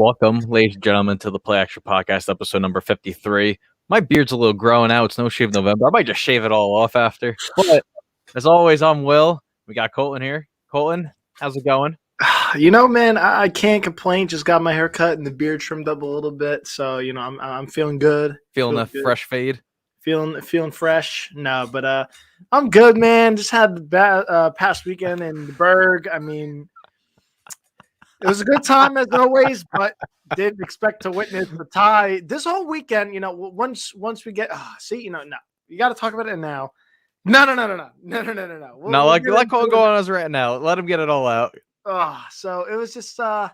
Welcome, ladies and gentlemen, to the Play Action Podcast, episode number 53. My beard's a little growing out. It's No Shave November. I might just shave it all off after. But as always, I'm Will. We got Colton here. Colton, how's it going? You know, man, I can't complain. Just got my hair cut and the beard trimmed up a little bit, so I'm feeling good. Feeling a fresh fade? Feeling fresh. No, but I'm good, man. Just had the past weekend in the Berg. I mean, it was a good time as always, but didn't expect to witness the tie this whole weekend. Once we get no, you got to talk about it now. No. Now let Colton go on us right now. Let him get it all out. So it was just God,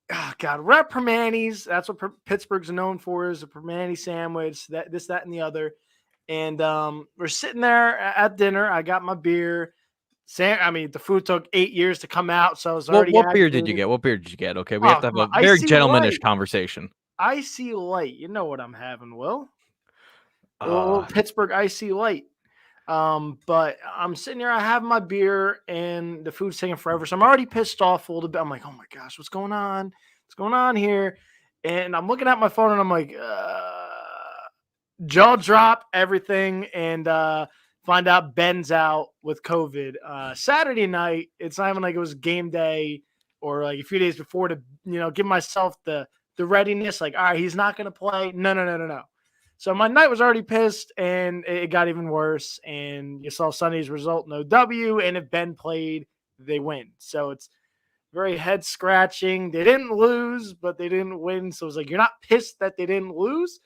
we're at Permani's. That's what Pittsburgh's known for, is a Permani sandwich, that, and the other. And we're sitting there at dinner. I got my beer. The food took 8 years to come out, so I was already. What beer did you get? Okay, we have to have a very gentlemanish conversation. Icy Light. You know what I'm having, Will? Pittsburgh Icy Light. But I'm sitting here, I have my beer, and the food's taking forever. So I'm already pissed off a little bit. I'm like, oh my gosh, what's going on? What's going on here? And I'm looking at my phone and I'm like, jaw drop, everything. And find out Ben's out with COVID. Saturday night, it's not even like it was game day or like a few days before to, give myself the readiness. Like, all right, he's not going to play. No. So my night was already pissed, and it got even worse. And you saw Sunday's result, no W. And if Ben played, they win. So it's very head scratching. They didn't lose, but they didn't win. So it's like, you're not pissed that they didn't lose,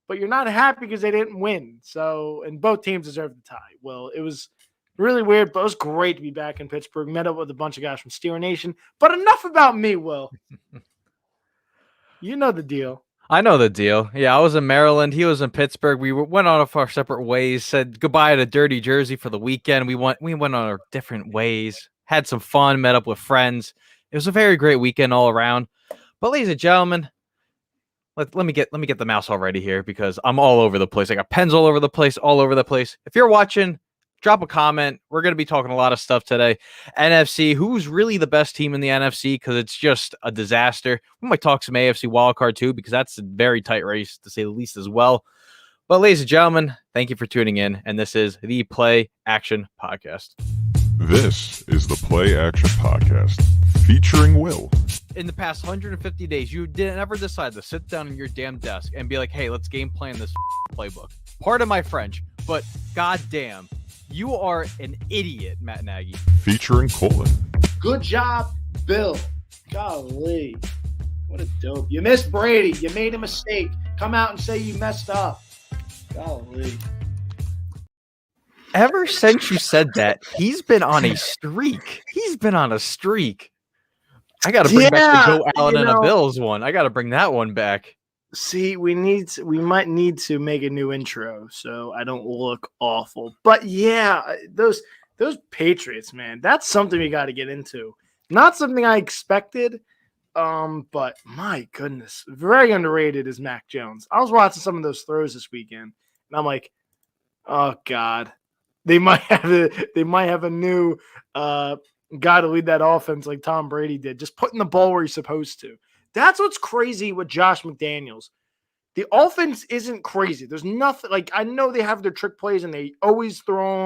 but you're not happy because they didn't win. So, and both teams deserved the tie. Well, it was really weird, but it was great to be back in Pittsburgh. Met up with a bunch of guys from Steeler Nation. But enough about me, Will. You know the deal. I know the deal. Yeah, I was in Maryland. He was in Pittsburgh. We went on our separate ways, said goodbye to Dirty Jersey for the weekend. We went on our different ways, had some fun, met up with friends. It was a very great weekend all around. But ladies and gentlemen, let me get the mouse all ready here, because I'm all over the place. I got pens all over the place. If you're watching, drop a comment. We're going to be talking a lot of stuff today. NFC, who's really the best team in the NFC, because it's just a disaster. We might talk some AFC wildcard too, because that's a very tight race, to say the least, as well. But ladies and gentlemen, thank you for tuning in, and this is the Play Action Podcast. This is the Play Action Podcast, featuring Will. In the past 150 days, you didn't ever decide to sit down at your damn desk and be like, hey, let's game plan this playbook. Pardon my French, but goddamn, you are an idiot, Matt Nagy. Featuring Colton. Good job, Bill. Golly. What a dope. You missed Brady. You made a mistake. Come out and say you messed up. Golly. Ever since you said that, he's been on a streak. I got to bring back the Joe Allen and a Bills one. I got to bring that one back. See, we might need to make a new intro so I don't look awful. But yeah, those Patriots, man, that's something we got to get into. Not something I expected, but my goodness, very underrated is Mac Jones. I was watching some of those throws this weekend, and I'm like, oh God, they might have a new guy to lead that offense like Tom Brady did, just putting the ball where he's supposed to. That's what's crazy with Josh McDaniels. The offense isn't crazy. There's nothing, like, I know they have their trick plays and they always throw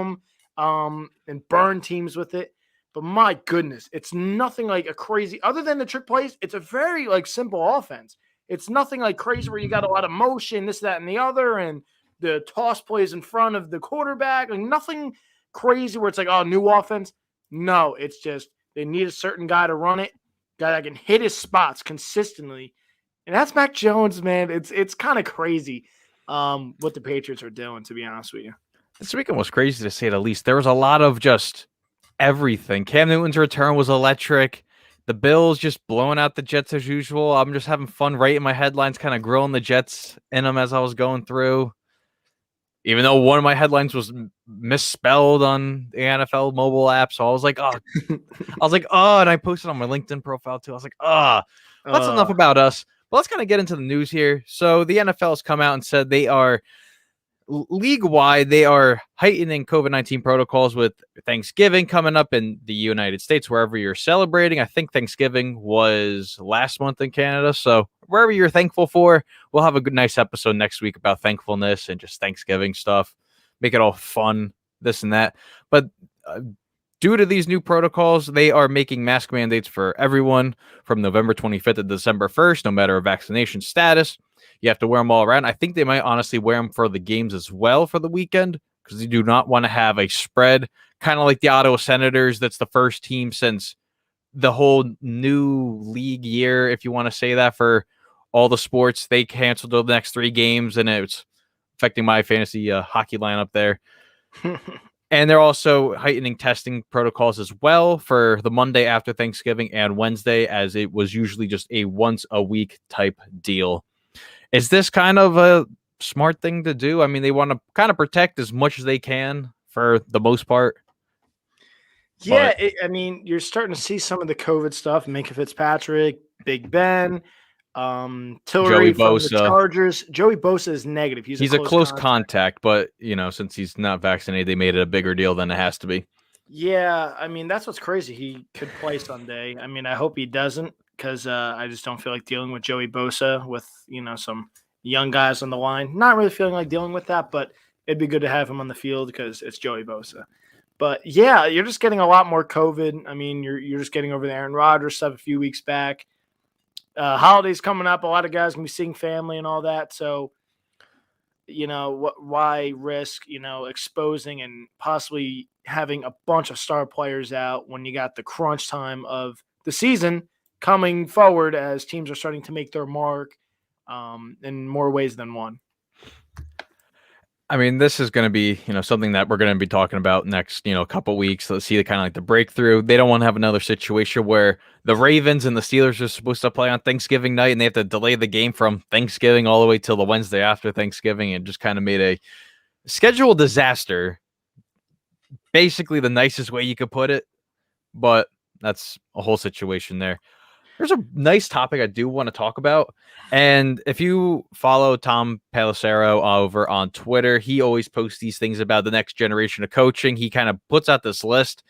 them and burn teams with it. But my goodness, it's nothing like a crazy, other than the trick plays, it's a very like simple offense. It's nothing like crazy where you got a lot of motion, this, that, and the other, and the toss plays in front of the quarterback. Like nothing crazy where it's like, oh, new offense. No, it's just they need a certain guy to run it. Guy that can hit his spots consistently, and that's Mac Jones, man. It's kind of crazy what the Patriots are doing, to be honest with you. This weekend was crazy, to say the least. There was a lot of just everything. Cam Newton's return was electric. The Bills just blowing out the Jets as usual. I'm just having fun writing my headlines, kind of grilling the Jets in them as I was going through. Even though one of my headlines was misspelled on the NFL mobile app. So I was like, oh, and I posted on my LinkedIn profile too. I was like, that's enough about us. But let's kind of get into the news here. So the NFL has come out and said they are league-wide, they are heightening COVID-19 protocols with Thanksgiving coming up in the United States, wherever you're celebrating. I think Thanksgiving was last month in Canada. So wherever you're thankful for, we'll have a good, nice episode next week about thankfulness and just Thanksgiving stuff. Make it all fun, this and that. But due to these new protocols, they are making mask mandates for everyone from November 25th to December 1st, no matter a vaccination status. You have to wear them all around. I think they might honestly wear them for the games as well for the weekend because they do not want to have a spread, kind of like the Ottawa Senators. That's the first team since the whole new league year, if you want to say that, for all the sports. They canceled the next 3 games, and it's affecting my fantasy hockey lineup there. And they're also heightening testing protocols as well for the Monday after Thanksgiving and Wednesday, as it was usually just a once-a-week type deal. Is this kind of a smart thing to do? I mean, they want to kind of protect as much as they can for the most part. Yeah, I mean, you're starting to see some of the COVID stuff. Minka Fitzpatrick, Big Ben, Tillery Joey from the Bosa. Chargers. Joey Bosa is negative. He's a close contact, but, since he's not vaccinated, they made it a bigger deal than it has to be. Yeah, I mean, that's what's crazy. He could play Sunday. I mean, I hope he doesn't because I just don't feel like dealing with Joey Bosa with, some young guys on the line. Not really feeling like dealing with that, but it'd be good to have him on the field because it's Joey Bosa. But, yeah, you're just getting a lot more COVID. I mean, you're just getting over the Aaron Rodgers stuff a few weeks back. Holidays coming up. A lot of guys going to be seeing family and all that. So, why risk, exposing and possibly having a bunch of star players out when you got the crunch time of the season coming forward as teams are starting to make their mark in more ways than one. I mean, this is going to be, something that we're going to be talking about next, couple weeks. Let's see the kind of like the breakthrough. They don't want to have another situation where the Ravens and the Steelers are supposed to play on Thanksgiving night and they have to delay the game from Thanksgiving all the way till the Wednesday after Thanksgiving, and just kind of made a schedule disaster. Basically the nicest way you could put it, but that's a whole situation there. There's a nice topic I do want to talk about. And if you follow Tom Pelissero over on Twitter, he always posts these things about the next generation of coaching. He kind of puts out this list,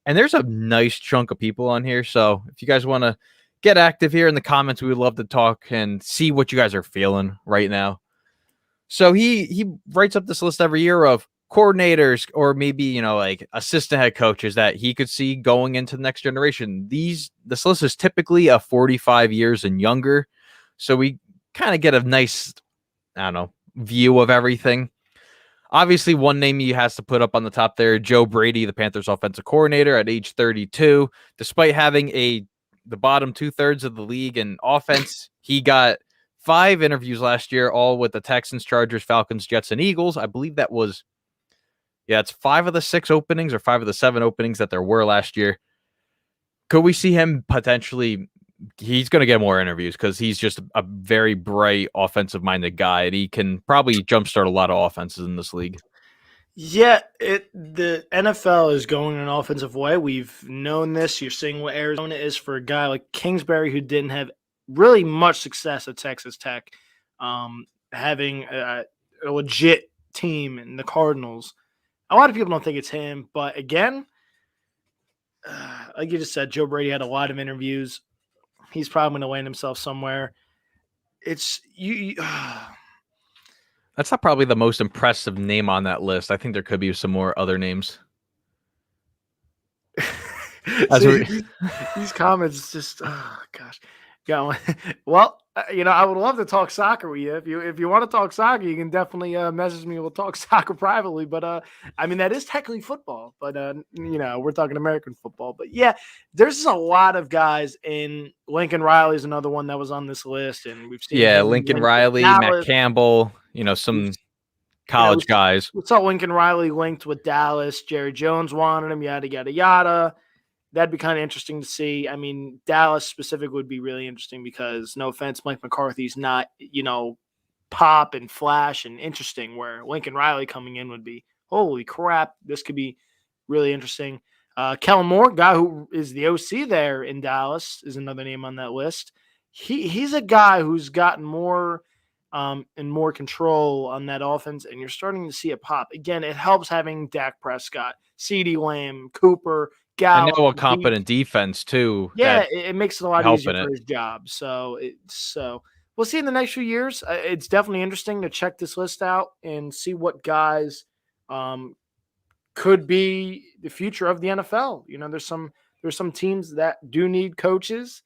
and there's a nice chunk of people on here. So if you guys want to get active here in the comments, we would love to talk and see what you guys are feeling right now. So he writes up this list every year of coordinators or maybe, like assistant head coaches that he could see going into the next generation. This list is typically a 45 years and younger. So we kind of get a nice, view of everything. Obviously, one name he has to put up on the top there, Joe Brady, the Panthers offensive coordinator at age 32. Despite having the bottom 2/3 of the league in offense, he got 5 interviews last year, all with the Texans, Chargers, Falcons, Jets, and Eagles. I believe that was it's 5 of the 6 openings or 5 of the 7 openings that there were last year. Could we see him potentially? He's going to get more interviews because he's just a very bright offensive-minded guy, and he can probably jumpstart a lot of offenses in this league. Yeah, the NFL is going an offensive way. We've known this. You're seeing what Arizona is for a guy like Kingsbury, who didn't have really much success at Texas Tech, having a legit team in the Cardinals. A lot of people don't think it's him, but again, like you just said, Joe Brady had a lot of interviews. He's probably going to land himself somewhere. It's you. That's not probably the most impressive name on that list. I think there could be some more other names. These comments just, oh gosh. Well, I would love to talk soccer with you. If you want to talk soccer, you can definitely message me. We'll talk soccer privately. But I mean, that is technically football. But we're talking American football. But yeah, there's just a lot of guys. In Lincoln Riley is another one that was on this list, and we've seen Lincoln Riley, Matt Campbell. Some college guys. We saw Lincoln Riley linked with Dallas. Jerry Jones wanted him. Yada yada yada. That'd be kind of interesting to see. I mean, Dallas specific would be really interesting because, no offense, Mike McCarthy's not, pop and flash and interesting, where Lincoln Riley coming in would be, holy crap, this could be really interesting. Kellen Moore, guy who is the OC there in Dallas, is another name on that list. He's a guy who's gotten more and more control on that offense, and you're starting to see it pop. Again, it helps having Dak Prescott, CeeDee Lamb, Cooper, And Gallup. now a competent defense too. Yeah, That it makes it a lot easier helping for it. his job. So we'll see in the next few years. It's definitely interesting to check this list out and see what guys could be the future of the NFL. There's some teams that do need coaches,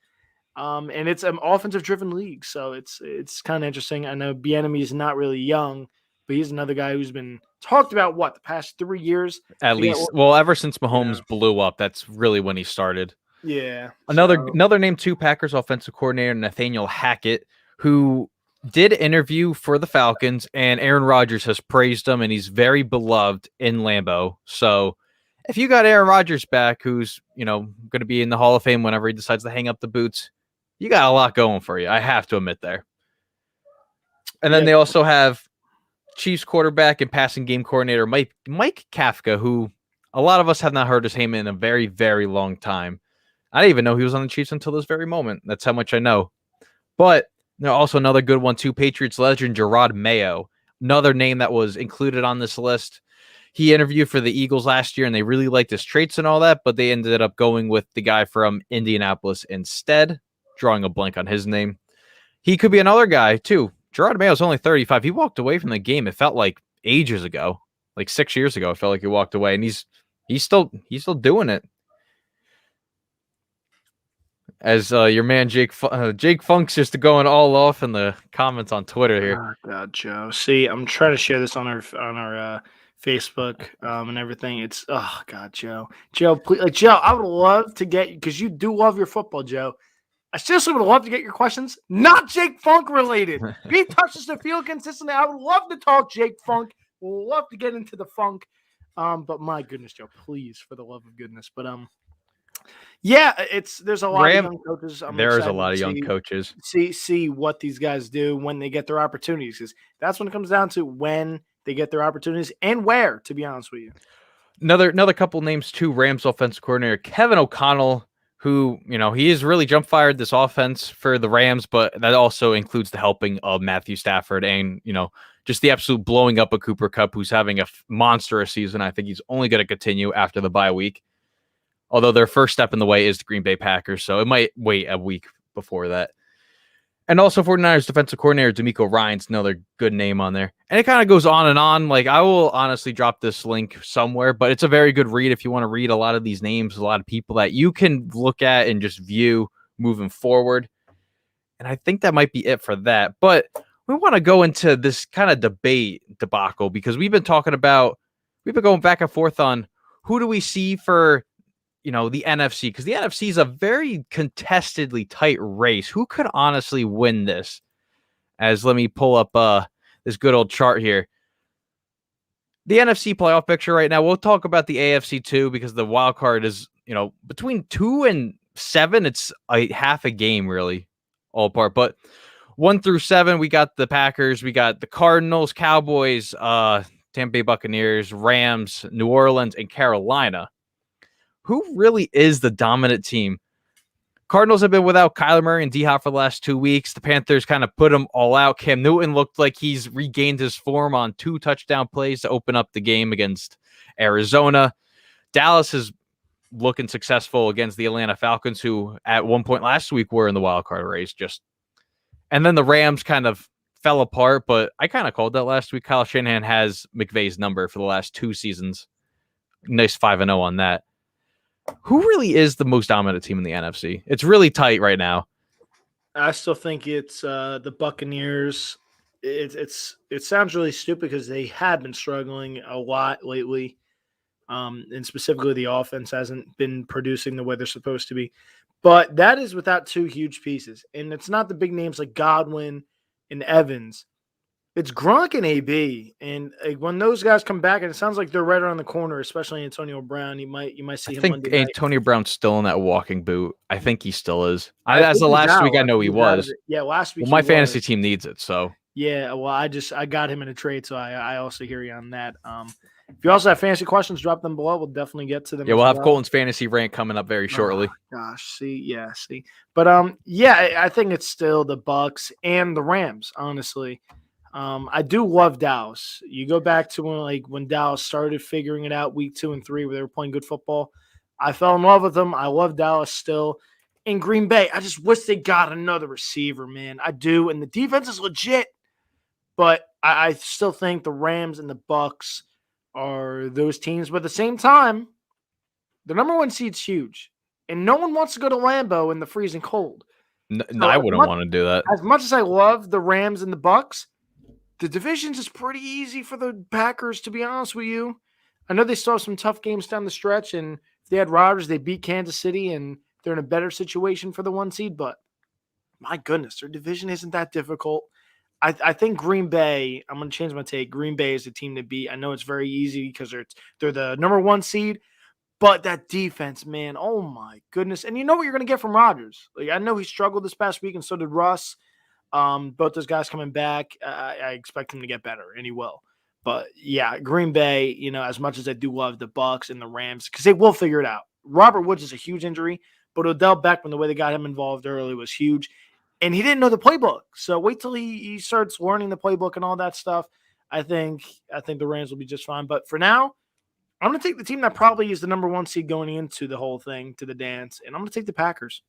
and it's an offensive driven league, so it's kind of interesting. I know Bieniemy is not really young, but he's another guy who's been talked about the past 3 years. At Forget least, well, ever since Mahomes Yeah. blew up, that's really when he started. Yeah. Another name too, Packers offensive coordinator Nathaniel Hackett, who did interview for the Falcons, and Aaron Rodgers has praised him, and he's very beloved in Lambeau. So if you got Aaron Rodgers back, who's going to be in the Hall of Fame whenever he decides to hang up the boots, you got a lot going for you. I have to admit there. And then they also have Chiefs quarterback and passing game coordinator Mike Kafka, who a lot of us have not heard his name in a very, very long time. I didn't even know he was on the Chiefs until this very moment. That's how much I know. But also another good one too, Patriots legend Gerard Mayo, another name that was included on this list. He interviewed for the Eagles last year, and they really liked his traits and all that, but they ended up going with the guy from Indianapolis instead, drawing a blank on his name. He could be another guy too. Gerard Mayo's only 35. He walked away from the game. It felt like ages ago, like 6 years ago. It felt like he walked away, and he's still doing it. As your man Jake Funk's just going all off in the comments on Twitter here. Oh God, Joe. See, I'm trying to share this on our Facebook and everything. It's God, Joe, please, Joe. I would love to get, because you do love your football, Joe. I seriously would love to get your questions, not Jake Funk related. If he touches the field consistently, I would love to talk Jake Funk. We'll love to get into the funk. But my goodness, Joe, please, for the love of goodness. But yeah, there's a lot of young coaches. There is a lot of young coaches. See what these guys do when they get their opportunities, because that's when it comes down to when they get their opportunities and where, to be honest with you. Another couple names too, Rams offensive coordinator Kevin O'Connell, who, he has really jump fired this offense for the Rams, but that also includes the helping of Matthew Stafford and, just the absolute blowing up of Cooper Kupp, who's having a monstrous season. I think he's only going to continue after the bye week. Although their first step in the way is the Green Bay Packers, so it might wait a week before that. And also 49ers defensive coordinator DeMeco Ryans, another good name on there. And it kind of goes on and on. Like, I will honestly drop this link somewhere, but it's a very good read if you want to read a lot of these names, a lot of people that you can look at and just view moving forward. And I think that might be it for that. But we want to go into this kind of debate debacle, because we've been going back and forth on who do we see for the NFC, because the NFC is a very contestedly tight race. Who could honestly win this? As let me pull up this good old chart here. The NFC playoff picture right now, we'll talk about the AFC too, because the wild card is, between 2 and 7. It's a half a game really, all apart. But 1 through 7, we got the Packers, we got the Cardinals, Cowboys, Tampa Bay Buccaneers, Rams, New Orleans, and Carolina. Who really is the dominant team? Cardinals have been without Kyler Murray and D-Hop for the last 2 weeks. The Panthers kind of put them all out. Cam Newton looked like he's regained his form on 2 touchdown plays to open up the game against Arizona. Dallas is looking successful against the Atlanta Falcons, who at one point last week were in the wild card race. And then the Rams kind of fell apart, but I kind of called that last week. Kyle Shanahan has McVay's number for the last 2 seasons. Nice 5-0 on that. Who really is the most dominant team in the NFC? It's really tight right now. I still think it's the Buccaneers. It sounds really stupid because they have been struggling a lot lately, and specifically the offense hasn't been producing the way they're supposed to be. But that is without 2 huge pieces, and it's not the big names like Godwin and Evans. It's Gronk and AB, and when those guys come back, and it sounds like they're right around the corner, especially Antonio Brown. You might see him. I think Antonio Brown's still in that walking boot. I think he still is. As of last week, I know he was. Yeah, last week. Well, my fantasy team needs it, so yeah. Well, I got him in a trade, so I also hear you on that. If you also have fantasy questions, drop them below. We'll definitely get to them. Yeah, as we'll have well. Colton's fantasy rant coming up very shortly. Oh, gosh, see. But I think it's still the Bucks and the Rams, honestly. I do love Dallas. You go back to when Dallas started figuring it out week 2 and 3 where they were playing good football. I fell in love with them. I love Dallas still. In Green Bay, I just wish they got another receiver, man. I do. And the defense is legit. But I still think the Rams and the Bucks are those teams. But at the same time, the number 1 seed's huge. And no one wants to go to Lambeau in the freezing cold. No, So I wouldn't want to do that. As much as I love the Rams and the Bucks, the division's is pretty easy for the Packers, to be honest with you. I know they still have some tough games down the stretch, and if they had Rodgers, they beat Kansas City, and they're in a better situation for the 1 seed. But my goodness, their division isn't that difficult. I think Green Bay, I'm going to change my take. Green Bay is the team to beat. I know it's very easy because they're the number 1 seed, but that defense, man, oh my goodness. And you know what you're going to get from Rodgers. I know he struggled this past week, and so did Russ. Both those guys coming back, I expect him to get better, and he will. But yeah, Green Bay, as much as I do love the Bucks and the Rams, because they will figure it out. Robert Woods is a huge injury, but Odell Beckham, the way they got him involved early was huge. And he didn't know the playbook. So wait till he starts learning the playbook and all that stuff. I think the Rams will be just fine. But for now, I'm going to take the team that probably is the number 1 seed going into the whole thing, to the dance, and I'm going to take the Packers.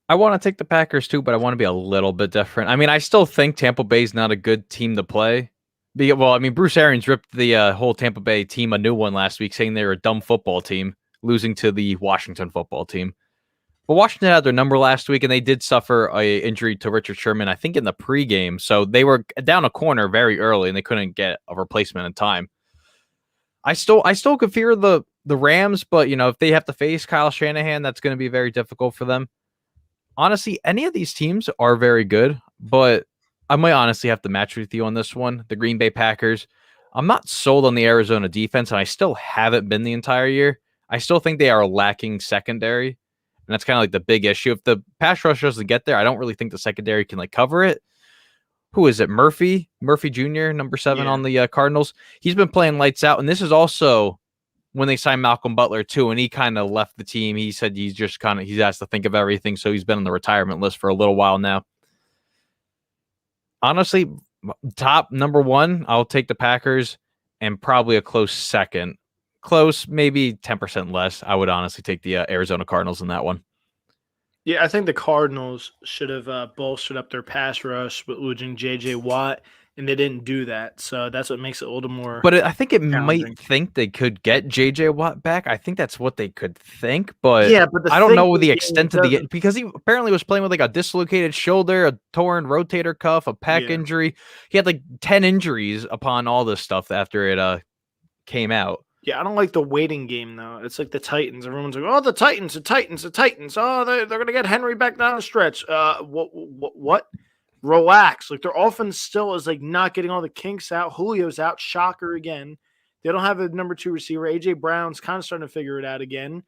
I want to take the Packers too, but I want to be a little bit different. I mean, I still think Tampa Bay is not a good team to play. Well, I mean, Bruce Arians ripped the whole Tampa Bay team a new one last week, saying they were a dumb football team, losing to the Washington football team. But Washington had their number last week, and they did suffer an injury to Richard Sherman, I think, in the pregame. So they were down a corner very early, and they couldn't get a replacement in time. I still could fear the Rams, but if they have to face Kyle Shanahan, that's going to be very difficult for them. Honestly, any of these teams are very good, but I might honestly have to match with you on this one. The Green Bay Packers. I'm not sold on the Arizona defense, and I still haven't been the entire year. I still think they are lacking secondary, and that's kind of like the big issue. If the pass rush doesn't get there, I don't really think the secondary can cover it. Who is it? Murphy Jr., number 7 on the Cardinals. He's been playing lights out, and this is also when they signed Malcolm Butler too, and he kind of left the team. He said he's has to think of everything, so he's been on the retirement list for a little while now. Honestly, top number 1, I'll take the Packers, and probably a close second. Close, maybe 10% less. I would honestly take the Arizona Cardinals in that one. Yeah, I think the Cardinals should have bolstered up their pass rush with losing J.J. Watt, and they didn't do that. So that's what makes it a little more. But I think it might think they could get J.J. Watt back. I think that's what they could think. But I don't know the extent of because he apparently was playing with a dislocated shoulder, a torn rotator cuff, a pec injury. He had 10 injuries upon all this stuff after it came out. Yeah, I don't like the waiting game, though. It's like the Titans. Everyone's like, oh, the Titans. Oh, they're going to get Henry back down the stretch. What? Relax. Their offense still is not getting all the kinks out. Julio's out. Shocker again. They don't have a number 2 receiver. A.J. Brown's kind of starting to figure it out again.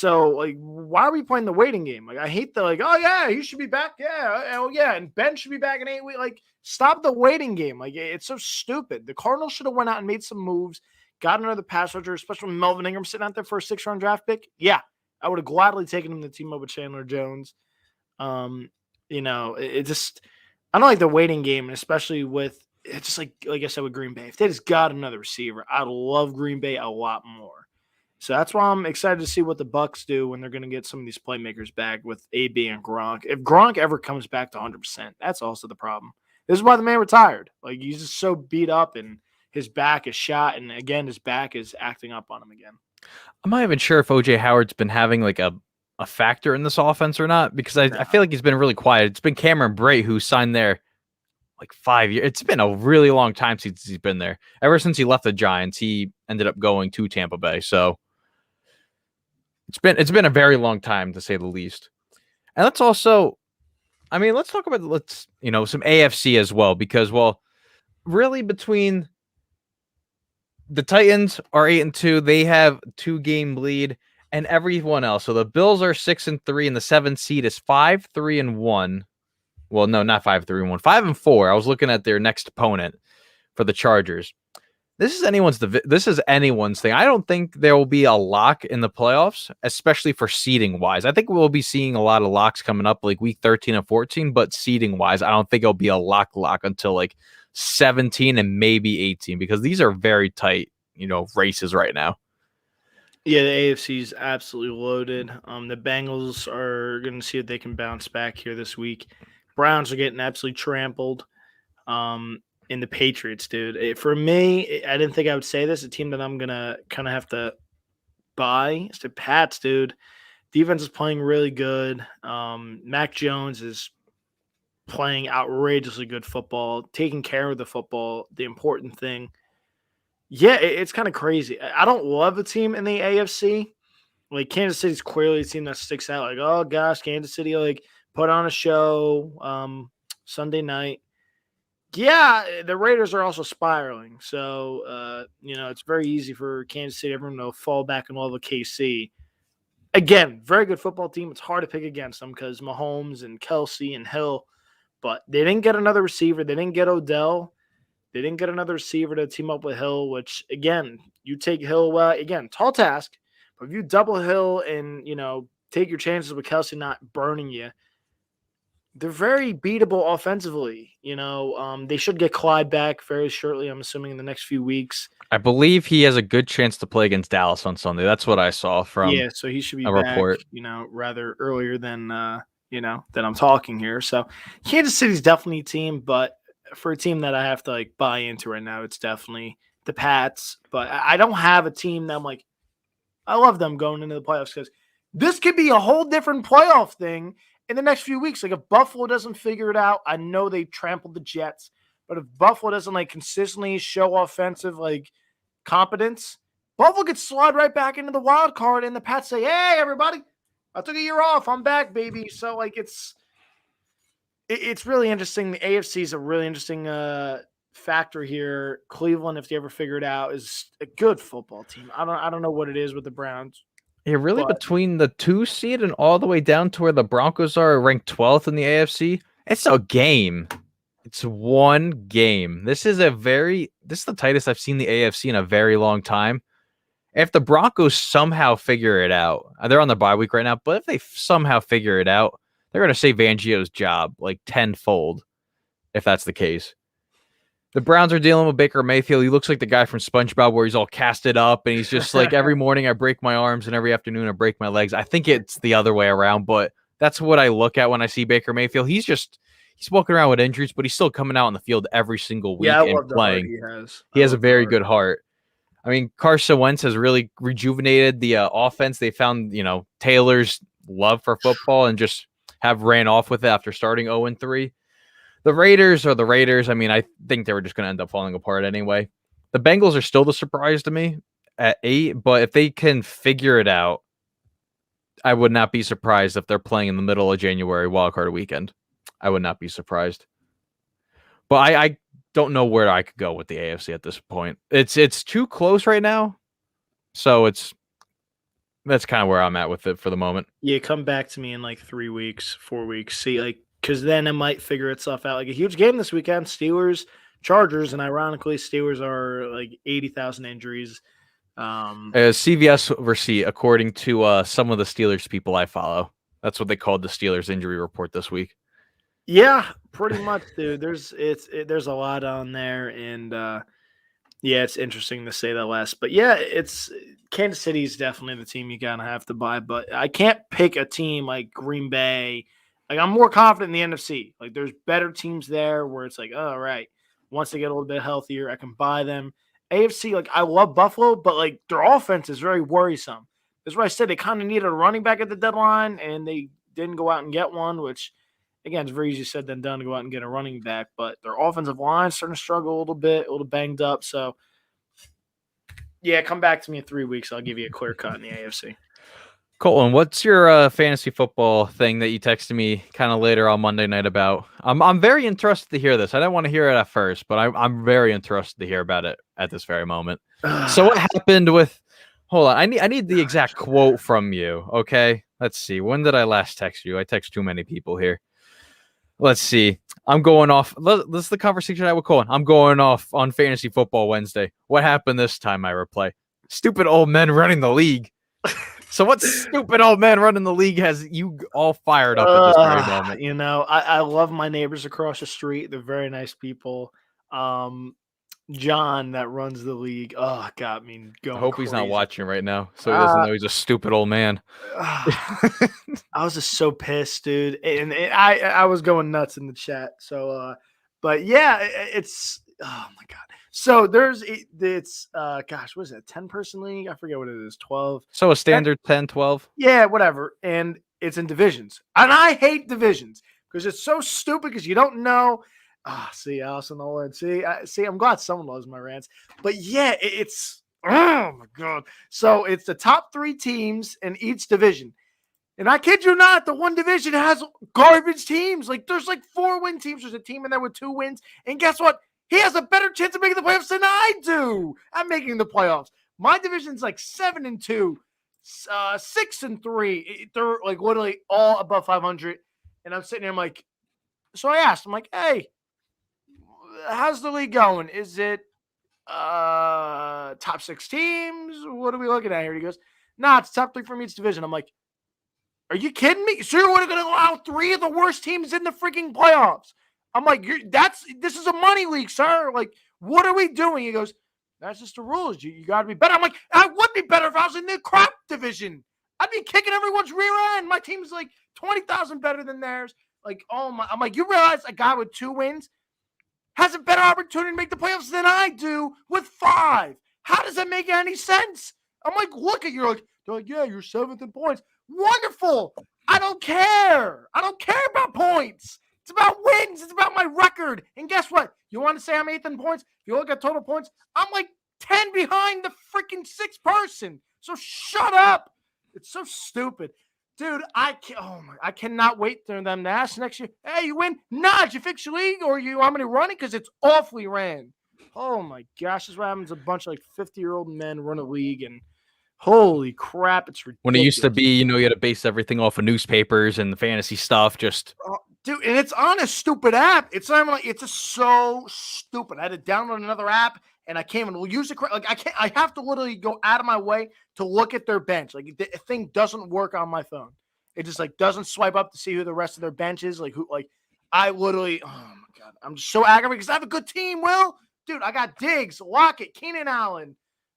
Why are we playing the waiting game? I hate the oh, yeah, he should be back. Yeah. Oh, yeah. And Ben should be back in 8 weeks. Stop the waiting game. It's so stupid. The Cardinals should have went out and made some moves. Got another pass rusher, especially when Melvin Ingram sitting out there for a 6th-round draft pick. Yeah, I would have gladly taken him to team up with Chandler Jones. It just I don't like the waiting game, and especially with it's just like I said with Green Bay. If they just got another receiver, I'd love Green Bay a lot more. So that's why I'm excited to see what the Bucs do when they're going to get some of these playmakers back with AB and Gronk. If Gronk ever comes back to 100%, that's also the problem. This is why the man retired. He's just so beat up and his back is shot, and again, his back is acting up on him again. I'm not even sure if O.J. Howard's been having a factor in this offense or not, because I feel like he's been really quiet. It's been Cameron Brate who signed there 5 years. It's been a really long time since he's been there. Ever since he left the Giants, he ended up going to Tampa Bay. So it's been a very long time, to say the least. And let's also, let's talk about some AFC as well, because really between the Titans are 8-2. They have 2-game lead, and everyone else. So the Bills are 6-3, and the 7th seed is 5-3-1. Well, no, not 5-3-1. 5-4. I was looking at their next opponent for the Chargers. this is anyone's thing. I don't think there will be a lock in the playoffs, especially for seeding wise. I think we'll be seeing a lot of locks coming up like week 13 and 14, but seeding wise, I don't think it'll be a lock until like 17 and maybe 18 because these are very tight, races right now. Yeah, the AFC is absolutely loaded. The Bengals are going to see if they can bounce back here this week. Browns are getting absolutely trampled. In the Patriots, dude. For me, I didn't think I would say this. A team that I'm going to kind of have to buy is the Pats, dude. Defense is playing really good. Mac Jones is playing outrageously good football, taking care of the football, the important thing. Yeah, it's kind of crazy. I don't love a team in the AFC. Like, Kansas City's clearly a team that sticks out. Like, oh, gosh, Kansas City, like, put on a show Sunday night. Yeah, the Raiders are also spiraling. So, it's very easy for Kansas City, everyone to fall back in love with KC. Again, very good football team. It's hard to pick against them because Mahomes and Kelsey and Hill. But they didn't get another receiver. They didn't get Odell. They didn't get another receiver to team up with Hill, which, again, you take Hill, again, tall task. But if you double Hill and, take your chances with Kelsey not burning you, they're very beatable offensively. They should get Clyde back very shortly, I'm assuming, in the next few weeks. I believe he has a good chance to play against Dallas on Sunday. That's what I saw from so he should be a back, report. Rather earlier than than I'm talking here. So Kansas City's definitely a team, but for a team that I have to buy into right now, it's definitely the Pats. But I don't have a team that I'm like, I love them going into the playoffs because this could be a whole different playoff thing in the next few weeks. Like, if Buffalo doesn't figure it out, I know they trampled the Jets, but if Buffalo doesn't consistently show offensive competence, Buffalo could slide right back into the wild card, and the Pats say, "Hey, everybody, I took a year off. I'm back, baby." So it's really interesting. The AFC is a really interesting factor here. Cleveland, if they ever figure it out, is a good football team. I don't know what it is with the Browns. Yeah, really, between the 2 seed and all the way down to where the Broncos are ranked 12th in the AFC, it's a game. It's one game. This is the tightest I've seen the AFC in a very long time. If the Broncos somehow figure it out, they're on the bye week right now, but if they somehow figure it out, they're going to save Fangio's job tenfold if that's the case. The Browns are dealing with Baker Mayfield. He looks like the guy from SpongeBob where he's all casted up and he's just like, every morning I break my arms and every afternoon I break my legs. I think it's the other way around, but that's what I look at when I see Baker Mayfield. He's walking around with injuries, but he's still coming out on the field every single week and playing. He has a very good heart. I mean, Carson Wentz has really rejuvenated the offense. They found, Taylor's love for football and just have ran off with it after starting 0-3. The Raiders are the Raiders. I mean, I think they were just going to end up falling apart anyway. The Bengals are still the surprise to me at 8, but if they can figure it out, I would not be surprised if they're playing in the middle of January wildcard weekend. I would not be surprised. But I don't know where I could go with the AFC at this point. It's too close right now. So that's kind of where I'm at with it for the moment. Yeah, come back to me in 3 weeks, 4 weeks. See, because then it might figure itself out. A huge game this weekend, Steelers, Chargers, and ironically, Steelers are 80,000 injuries. CVS receipt, according to some of the Steelers people I follow. That's what they called the Steelers injury report this week. Yeah, pretty much, dude. There's a lot on there, and it's interesting to say that last. But yeah, it's Kansas City is definitely the team you gotta have to buy. But I can't pick a team like Green Bay. I'm more confident in the NFC. There's better teams there where it's all right, once they get a little bit healthier, I can buy them. AFC, I love Buffalo, but their offense is very worrisome. That's what I said. They kind of needed a running back at the deadline, and they didn't go out and get one, which, again, it's very easy said than done to go out and get a running back. But their offensive line is starting to struggle a little bit, a little banged up. So, yeah, come back to me in 3 weeks. I'll give you a clear cut in the AFC. Colton, what's your fantasy football thing that you texted me kind of later on Monday night about? I'm very interested to hear this. I didn't want to hear it at first, but I'm very interested to hear about it at this very moment. So what happened with? Hold on, I need the exact quote from you. Okay, let's see. When did I last text you? I text too many people here. Let's see. I'm going off. This is the conversation I would call. I'm going off on Fantasy Football Wednesday. What happened this time? I replay. Stupid old men running the league. So what stupid old man running the league has you all fired up at this very moment? You know, I love my neighbors across the street. They're very nice people. John that runs the league. Oh, got me going. I hope he's not crazy. watching right now, so he doesn't know he's a stupid old man. I was just so pissed, dude, and I was going nuts in the chat. So, but yeah, it's oh my god. So it's gosh, what is it? 10-person league? I forget what it is. 12. So a standard 10, 12. Yeah, whatever. And it's in divisions, and I hate divisions because it's so stupid because you don't know. See, Allison Nolan. See, I'm glad someone loves my rants. But yeah, it's oh my god. So it's the top 3 teams in each division. And I kid you not, the one division has garbage teams. Like there's like 4-win teams. There's a team in there with 2 wins. And guess what? He has a better chance of making the playoffs than I do. I'm making the playoffs. My division's like 7-2, 6-3. They're like literally all above 500. And I'm sitting there, I'm like, so I asked, I'm like, hey, how's the league going? Is it top 6 teams? What are we looking at here? He goes, nah, it's top 3 from each division. I'm like, are you kidding me? So you're going to allow 3 of the worst teams in the freaking playoffs? I'm like, this is a money league, sir. Like, what are we doing? He goes, that's just the rules. You got to be better. I'm like, I would be better if I was in the crap division. I'd be kicking everyone's rear end. My team's like 20,000 better than theirs. Like, oh my, I'm like, you realize a guy with 2 wins has a better opportunity to make the playoffs than I do with 5. How does that make any sense? I'm like, look at you. They're like, yeah, you're 7th in points. Wonderful. I don't care. I don't care about points. It's about wins. It's about my record. And guess what? You want to say I'm 8th in points? If you look at total points, I'm like 10 behind the freaking 6th person. So shut up. It's so stupid. Dude, I cannot wait for them to ask next year, hey, you win? Nah, did you fix your league or you want me to run it? Because it's awfully ran. Oh, my gosh. This is what happens. A bunch of like 50-year-old men run a league, and holy crap, it's ridiculous. When it used to be, you had to base everything off of newspapers and the fantasy stuff. Just dude, and it's on a stupid app. It's not even like it's just so stupid. I had to download another app, and I can't even use it. Like I can't. I have to literally go out of my way to look at their bench. Like the thing doesn't work on my phone. It just like doesn't swipe up to see who the rest of their bench is. Like who? Like I literally. Oh my god, I'm just so aggravated because I have a good team. Will, dude, I got Diggs, Lockett, Keenan Allen.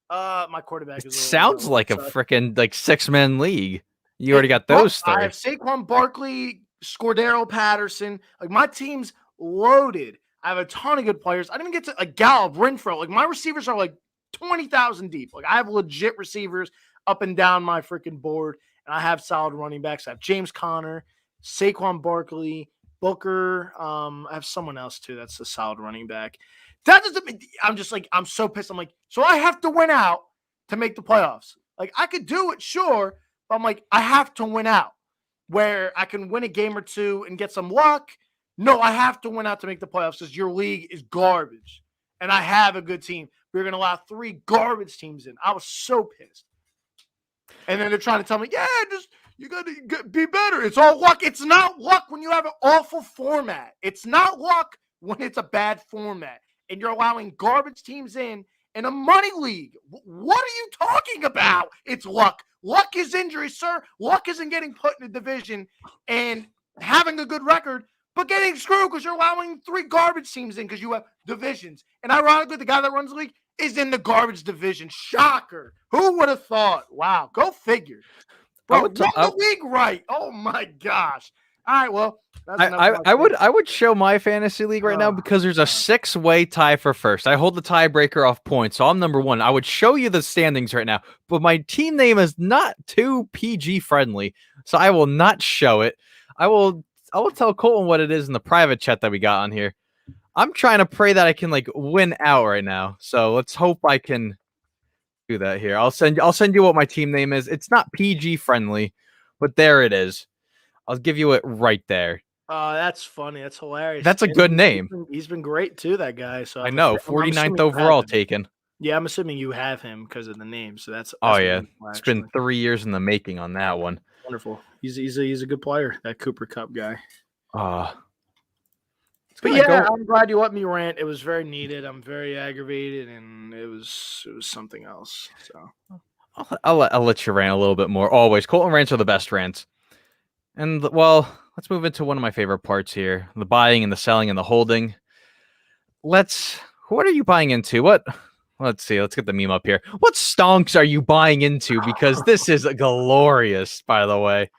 My quarterback is. Sounds like a freaking like 6-man league. You already got those 3. I have Saquon Barkley, Scordero Patterson. Like my team's loaded. I have a ton of good players. I didn't even get to Gallup, Renfro. Like my receivers are like 20,000 deep. Like I have legit receivers up and down my freaking board, and I have solid running backs. I have James Conner, Saquon Barkley, Booker. I have someone else too. That's a solid running back. That doesn't. I'm just like I'm so pissed. I'm like, so I have to win out to make the playoffs. Like I could do it, sure, but I'm like I have to win out. Where I can win a game or 2 and get some luck. No, I have to win out to make the playoffs because your league is garbage. And I have a good team. We're going to allow 3 garbage teams in. I was so pissed. And then they're trying to tell me, yeah, just you got to be better. It's all luck. It's not luck when you have an awful format. It's not luck when it's a bad format. And you're allowing garbage teams in a money league. What are you talking about? It's luck. Luck is injury, sir. Luck isn't getting put in a division and having a good record, but getting screwed because you're allowing 3 garbage teams in because you have divisions. And ironically, the guy that runs the league is in the garbage division. Shocker. Who would have thought? Wow. Go figure. Bro, run the league right. Oh, my gosh. All right, well. I would show my fantasy league right now because there's a 6-way tie for first. I hold the tiebreaker off points, so I'm number 1. I would show you the standings right now, but my team name is not too PG friendly, so I will not show it. I will tell Colton what it is in the private chat that we got on here. I'm trying to pray that I can like win out right now, so let's hope I can do that here. I'll send you what my team name is. It's not PG friendly, but there it is. I'll give you it right there. That's funny. That's hilarious. That's a good name. He's been great too, that guy. So I know, 49th overall taken. Yeah, I'm assuming you have him because of the name. So that's oh yeah, it's been 3 years in the making on that one. Wonderful. He's a good player. That Cooper Cup guy. But yeah, I'm glad you let me rant. It was very needed. I'm very aggravated, and it was something else. So I'll let you rant a little bit more. Always, Colton rants are the best rants. And well, let's move into one of my favorite parts here: the buying and the selling and the holding. What are you buying into? Let's see. Let's get the meme up here. What stonks are you buying into? Because this is glorious, by the way.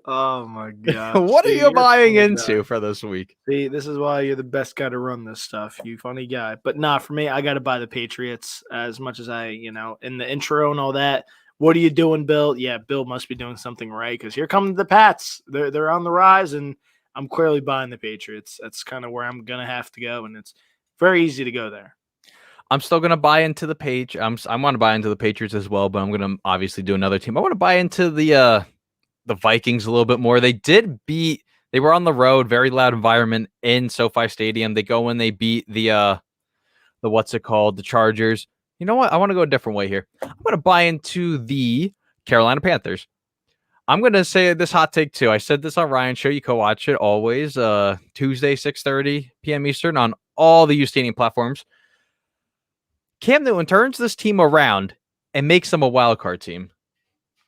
oh my god, What are you buying into for this week? See, this is why you're the best guy to run this stuff, you funny guy. But nah, for me, I got to buy the Patriots as much as in the intro and all that. What are you doing, Bill? Yeah, Bill must be doing something right because here come the Pats. They're on the rise, and I'm clearly buying the Patriots. That's kind of where I'm gonna have to go, and it's very easy to go there. I'm still gonna buy into the page. I want to buy into the Patriots as well, but I'm gonna obviously do another team. I want to buy into the Vikings a little bit more. They were on the road, very loud environment in SoFi Stadium. They go in, they beat the the Chargers. You know what? I want to go a different way here. I'm going to buy into the Carolina Panthers. I'm going to say this hot take too. I said this on Ryan's show. You can watch it always Tuesday, 6:30 p.m. Eastern on all the U Stadium platforms. Cam Newton turns this team around and makes them a wild card team.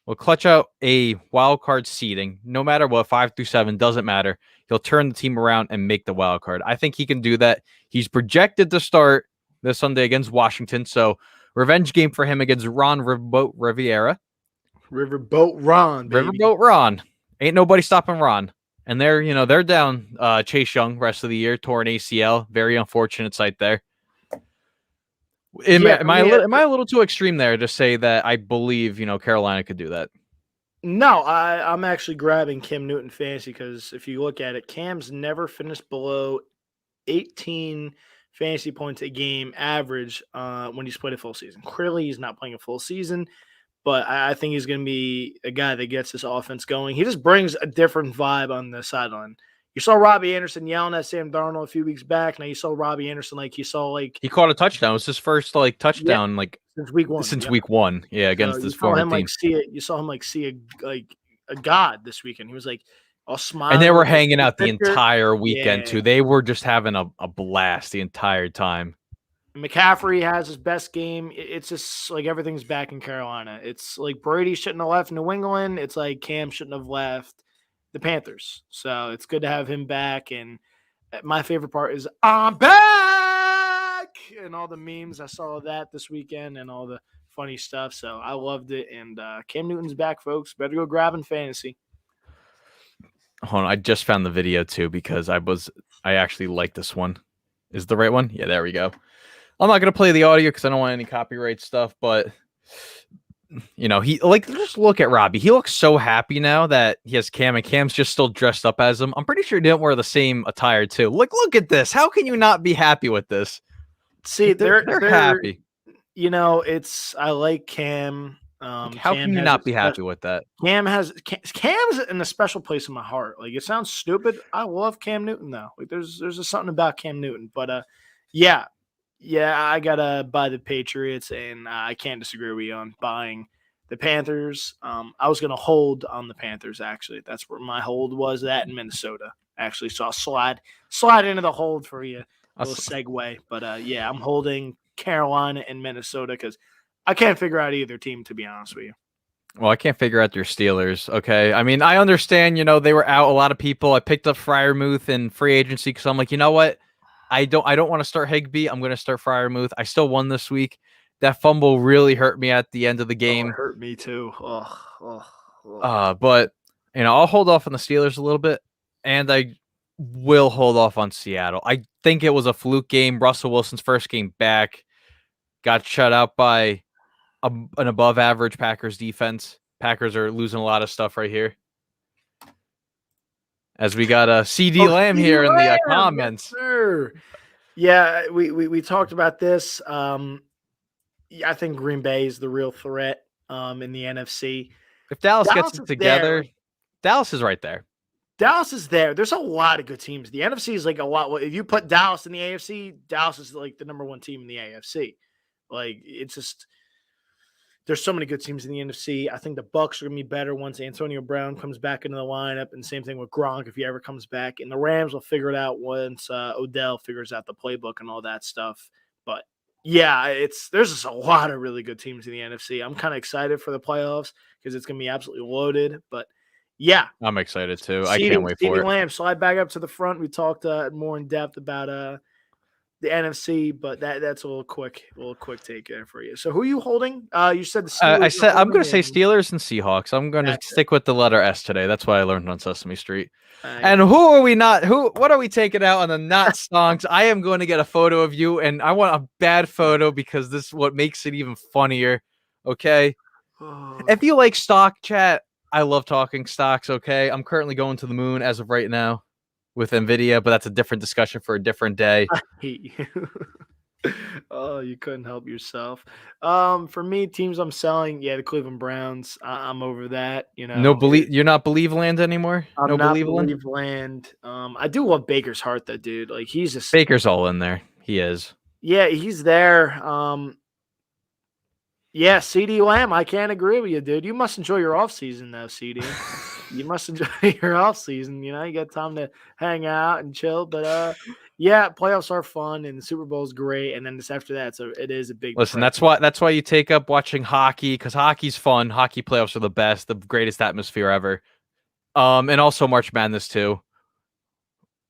We'll clutch out a wild card seeding, no matter what, 5 through 7, doesn't matter. He'll turn the team around and make the wild card. I think he can do that. He's projected to start this Sunday against Washington, so revenge game for him against Ron Riverboat Riviera. Riverboat Ron, baby. Riverboat Ron. Ain't nobody stopping Ron. And they're down Chase Young rest of the year, torn ACL. Very unfortunate sight there. Am I a little too extreme there to say that I believe Carolina could do that? No, I'm actually grabbing Cam Newton fantasy because if you look at it, Cam's never finished below 18 fantasy points a game average when he's played a full season. Clearly, he's not playing a full season, but I think he's going to be a guy that gets this offense going. He just brings a different vibe on the sideline. You saw Robbie Anderson yelling at Sam Darnold a few weeks back. Now you saw Robbie Anderson he caught a touchdown. It was his first touchdown since week one. Week one, yeah, against his former team. You saw him see a god this weekend. He was all smiling. And they were hanging out the entire weekend too. They were just having a blast the entire time. McCaffrey has his best game. It's just everything's back in Carolina. It's Brady shouldn't have left New England. It's Cam shouldn't have left the Panthers. So it's good to have him back. And my favorite part is I'm back and all the memes. I saw that this weekend and all the funny stuff. So I loved it. And Cam Newton's back, folks. Better go grabbing fantasy. Hold on, I just found the video too because I actually like this one. Is the right one? Yeah, there we go. I'm not gonna play the audio because I don't want any copyright stuff, but he just look at Robbie. He looks so happy now that he has Cam, and Cam's just still dressed up as him. I'm pretty sure he didn't wear the same attire too. Look at this. How can you not be happy with this? See, they're happy. I like Cam. How can you not be happy with that? Cam's in a special place in my heart. It sounds stupid. I love Cam Newton though. There's just something about Cam Newton. But yeah, I gotta buy the Patriots, and I can't disagree with you on buying the Panthers. I was gonna hold on the Panthers actually. That's where my hold was. That in Minnesota actually. So I'll slide into the hold for you. A little segue. But I'm holding Carolina and Minnesota because I can't figure out either team, to be honest with you. Well, I can't figure out your Steelers. Okay. I mean, I understand, they were out a lot of people. I picked up Freiermuth in free agency because I'm like, you know what? I don't want to start Higbee. I'm going to start Freiermuth. I still won this week. That fumble really hurt me at the end of the game. It hurt me too. But I'll hold off on the Steelers a little bit, and I will hold off on Seattle. I think it was a fluke game. Russell Wilson's first game back got shut out by an above-average Packers defense. Packers are losing a lot of stuff right here. As we got a CD Lamb here in the comments. Yes, sir. Yeah, we talked about this. I think Green Bay is the real threat in the NFC. If Dallas gets it together, Dallas is right there. Dallas is there. There's a lot of good teams. The NFC is a lot. If you put Dallas in the AFC, Dallas is the number one team in the AFC. It's just there's so many good teams in the NFC. I think the Bucks are going to be better once Antonio Brown comes back into the lineup, and same thing with Gronk if he ever comes back. And the Rams will figure it out once Odell figures out the playbook and all that stuff. But yeah, there's just a lot of really good teams in the NFC. I'm kind of excited for the playoffs because it's going to be absolutely loaded. But yeah, I'm excited too. I can't wait for it. Lamb, slide back up to the front. We talked more in depth about the NFC, but that's a little quick take there for you. So who are you holding? You said the Steelers. I'm going to say Steelers and Seahawks. I'm going to stick with the letter S today. That's what I learned on Sesame Street. And who are we not? What are we taking out on the not songs? I am going to get a photo of you, and I want a bad photo because this is what makes it even funnier. Okay. If you like stock chat, I love talking stocks. Okay. I'm currently going to the moon as of right now with NVIDIA, but that's a different discussion for a different day. I hate you. Oh, you couldn't help yourself. For me, teams I'm selling, the Cleveland Browns. I'm over that. You're not Believe Land anymore. I'm not Believe Land. I do love Baker's heart, though, dude. Like he's just Baker's all in there. He is. Yeah, he's there. CD Lamb. I can't agree with you, dude. You must enjoy your off season, though, CD. You must enjoy your off season. You got time to hang out and chill. But playoffs are fun and the Super Bowl is great. And then just after that, so it is a big. Listen, that's why you take up watching hockey because hockey's fun. Hockey playoffs are the best, the greatest atmosphere ever. And also March Madness too.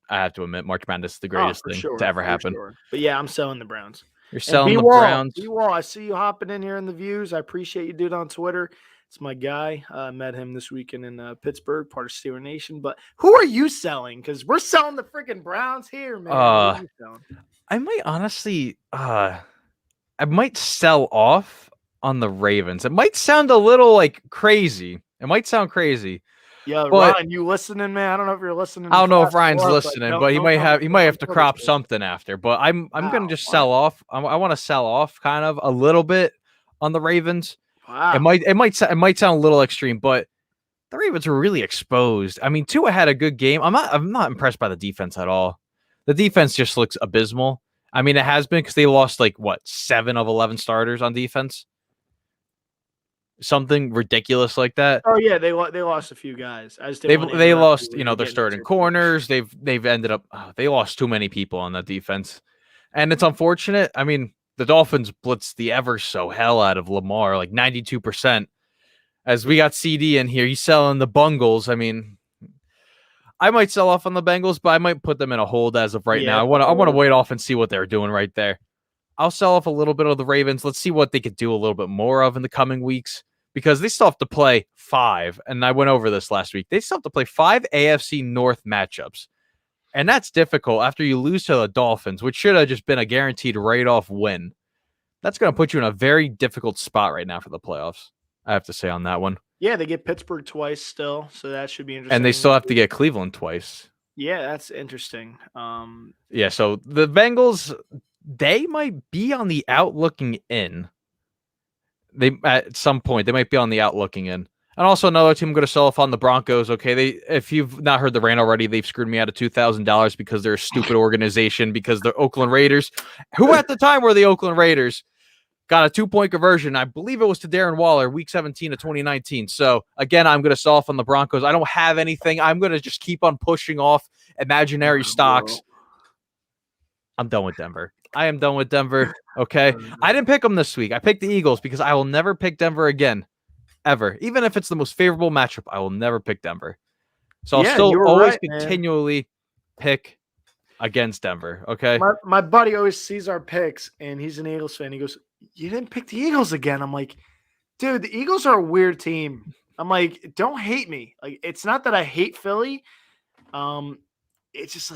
I have to admit, March Madness is the greatest thing to ever happen. Sure. But yeah, I'm selling the Browns. You're selling the Browns. B-Wall, I see you hopping in here in the views. I appreciate you, dude, on Twitter. It's my guy. I met him this weekend in Pittsburgh, part of Steeler Nation. But who are you selling? Because we're selling the freaking Browns here, man. I might honestly, I might sell off on the Ravens. It might sound a little crazy. It might sound crazy. Yeah, Ryan, you listening, man? I don't know if you're listening. I don't know if Ryan's listening, but he might have to crop something after. But I'm gonna just sell off. I want to sell off kind of a little bit on the Ravens. Wow. It might sound a little extreme, but the Ravens were really exposed. I mean, Tua had a good game. I'm not impressed by the defense at all. The defense just looks abysmal. I mean, it has been because they lost 7 of 11 starters on defense. Something ridiculous like that. Oh yeah, they lost a few guys. They lost, their starting corners. They've ended up they lost too many people on that defense, and it's unfortunate. I mean, the Dolphins blitzed the ever so hell out of Lamar, 92%. As we got CD in here, he's selling the Bungles. I mean, I might sell off on the Bengals, but I might put them in a hold as of right now. I want to wait off and see what they're doing right there. I'll sell off a little bit of the Ravens. Let's see what they could do a little bit more of in the coming weeks. Because they still have to play 5, and I went over this last week. They still have to play 5 AFC North matchups. And that's difficult after you lose to the Dolphins, which should have just been a guaranteed right-off win. That's going to put you in a very difficult spot right now for the playoffs, I have to say on that one. Yeah, they get Pittsburgh twice still, so that should be interesting. And they still have to get Cleveland twice. Yeah, that's interesting. So the Bengals, they might be on the outlooking in. At some point they might be on the outlooking in. And also another team I'm going to sell off on the Broncos. Okay, if you've not heard the rant already, they've screwed me out of $2,000 because they're a stupid organization. Because the Oakland Raiders, who at the time were the Oakland Raiders, got a 2-point conversion. I believe it was to Darren Waller, Week 17 of 2019. So again, I'm going to sell off on the Broncos. I don't have anything. I'm going to just keep on pushing off imaginary stocks. I'm done with Denver. I am done with Denver. Okay. I didn't pick them this week. I picked the Eagles because I will never pick Denver again. Ever. Even if it's the most favorable matchup, I will never pick Denver. So I'll still always continually pick against Denver. Okay. My buddy always sees our picks and he's an Eagles fan. He goes, "You didn't pick the Eagles again." I'm like, dude, the Eagles are a weird team. I'm like, don't hate me. It's not that I hate Philly. It's just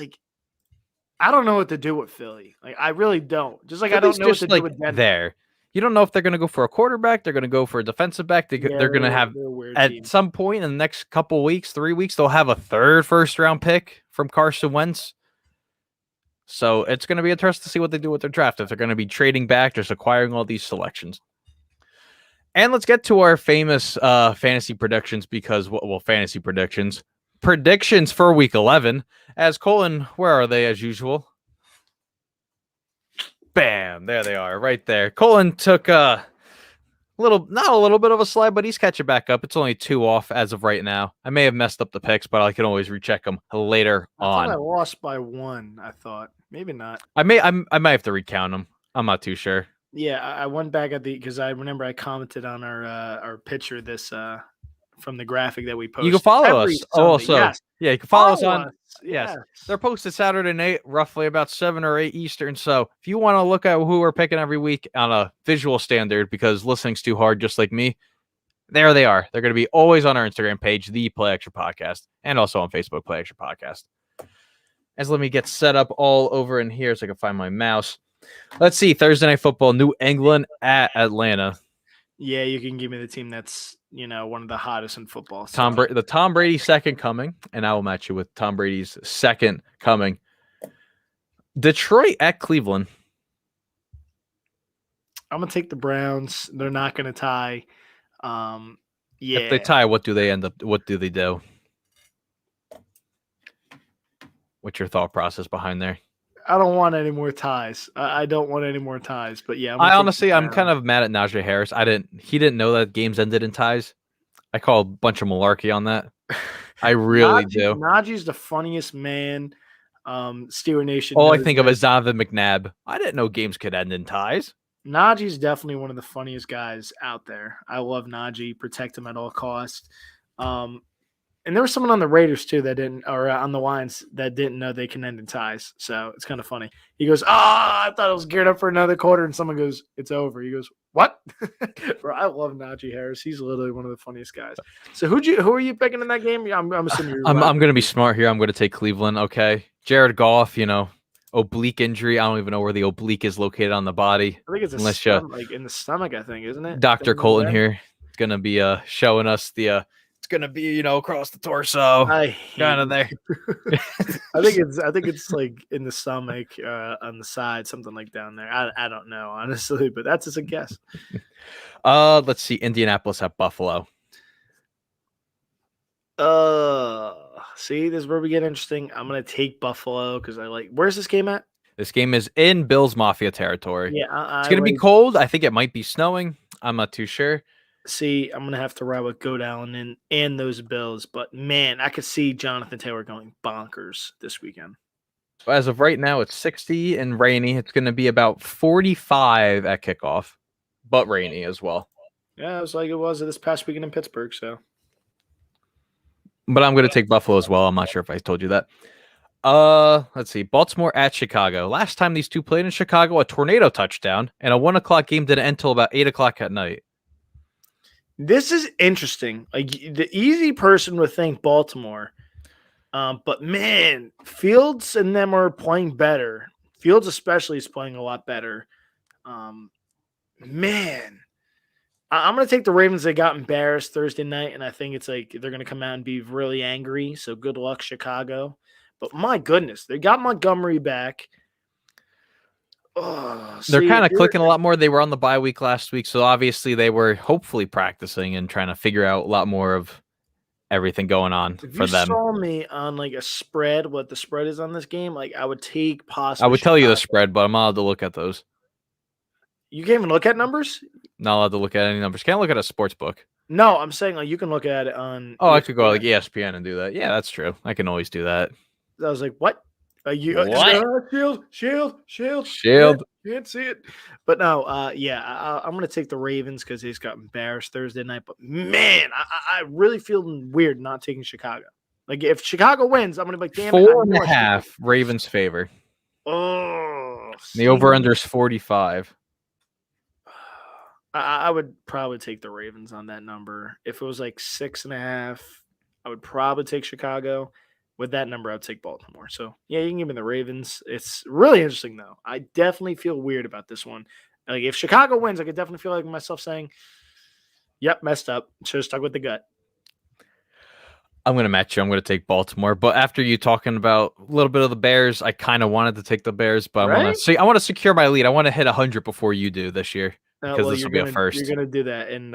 I don't know what to do with Philly. I really don't. Just I don't know what to do with Denver. There. You don't know if they're going to go for a quarterback. They're going to go for a defensive back. They're going to have, at some point in the next couple weeks, 3 weeks, they'll have a third first-round pick from Carson Wentz. So it's going to be interesting to see what they do with their draft. If they're going to be trading back, just acquiring all these selections. And let's get to our famous fantasy predictions because, fantasy predictions. Predictions for Week 11. As Colton, where are they as usual? Bam! There they are, right there. Colton took a not a little bit of a slide, but he's catching back up. It's only 2 off as of right now. I may have messed up the picks, but I can always recheck them later I thought I on. lost by 1. I thought maybe not. I might have to recount them. I'm not too sure. Yeah, I went back at because I remember I commented on our picture this from the graphic that we posted. You can follow every us. Sunday. Also, Yes. yeah, you can follow us on. Us. Yes, they're posted Saturday night, roughly about 7 or 8 Eastern. So if you want to look at who we're picking every week on a visual standard, because listening's too hard, just like me, there they are. They're going to be always on our Instagram page, the Play Extra Podcast, and also on Facebook, Play Extra Podcast. As let me get set up all over in here so I can find my mouse. Let's see. Thursday Night Football, New England at Atlanta. Yeah, you can give me the team that's one of the hottest in football. So. The Tom Brady second coming, and I will match you with Tom Brady's second coming. Detroit at Cleveland. I'm gonna take the Browns. They're not gonna tie. Yeah. If they tie, what do they end up? What do they do? What's your thought process behind there? I don't want any more ties. I don't want any more ties. But yeah, I'm kind of mad at Najee Harris. He didn't know that games ended in ties. I call a bunch of malarkey on that. I really do. Najee's the funniest man. Steeler Nation. All I think of is Donovan McNabb. I didn't know games could end in ties. Najee's definitely one of the funniest guys out there. I love Najee. Protect him at all costs. And there was someone on the Raiders too or on the Lions that didn't know they can end in ties. So it's kind of funny. He goes, I thought it was geared up for another quarter. And someone goes, it's over. He goes, what? I love Najee Harris. He's literally one of the funniest guys. So who are you picking in that game? I'm assuming you're I'm going to be smart here. I'm going to take Cleveland. Okay. Jared Goff, oblique injury. I don't even know where the oblique is located on the body. I think it's like in the stomach, I think, isn't it? Dr. Colton here is going to be showing us the it's going to be, across the torso. Kind of there. I think it's like in the stomach, on the side, something like down there. I don't know, honestly, but that's just a guess. Let's see. Indianapolis at Buffalo. See, this is where we get interesting. I'm gonna take Buffalo because where's this game at? This game is in Bills Mafia territory. Yeah, it's gonna be cold. I think it might be snowing. I'm not too sure. See, I'm gonna have to ride with Goat Allen and those Bills, but man, I could see Jonathan Taylor going bonkers this weekend. As of right now, it's 60 and rainy. It's gonna be about 45 at kickoff, but rainy as well. Yeah, it was like it was this past weekend in Pittsburgh. So. But I'm going to take Buffalo as well. I'm not sure if I told you that. Let's see. Baltimore at Chicago. Last time these two played in Chicago, a tornado touchdown, and a 1:00 game didn't end until about 8:00 at night. This is interesting. Like the easy person would think Baltimore, but man, Fields and them are playing better. Fields especially is playing a lot better. Man. I'm going to take the Ravens. They got embarrassed Thursday night, and I think it's like they're going to come out and be really angry. So good luck, Chicago. But my goodness, they got Montgomery back. They're kind of clicking a lot more. They were on the bye week last week, so obviously they were hopefully practicing and trying to figure out a lot more of everything going on for them. If you saw me on like a spread, what the spread is on this game, like I would take possibly. I would tell you the spread, but I'm not allowed to look at those. You can't even look at numbers? Not allowed to look at any numbers. Can't look at a sports book. No, I'm saying like you can look at it on. Oh, ESPN. I could go like ESPN and do that. Yeah, that's true. I can always do that. I was like, what? What? Shield. Can't see it. But no, I'm going to take the Ravens because they just got embarrassed Thursday night. But man, I really feel weird not taking Chicago. Like if Chicago wins, I'm going to be like, damn 4.5 Ravens favor. Oh. The over-under is 45. I would probably take the Ravens on that number. If it was like 6.5, I would probably take Chicago. With that number, I would take Baltimore. So, yeah, you can give me the Ravens. It's really interesting, though. I definitely feel weird about this one. Like, if Chicago wins, I could definitely feel like myself saying, yep, messed up. Should have stuck with the gut. I'm going to match you. I'm going to take Baltimore. But after you talking about a little bit of the Bears, I kind of wanted to take the Bears. But I want to secure my lead. I want to hit 100 before you do this year. Because this will be a first. You're going to do that. And,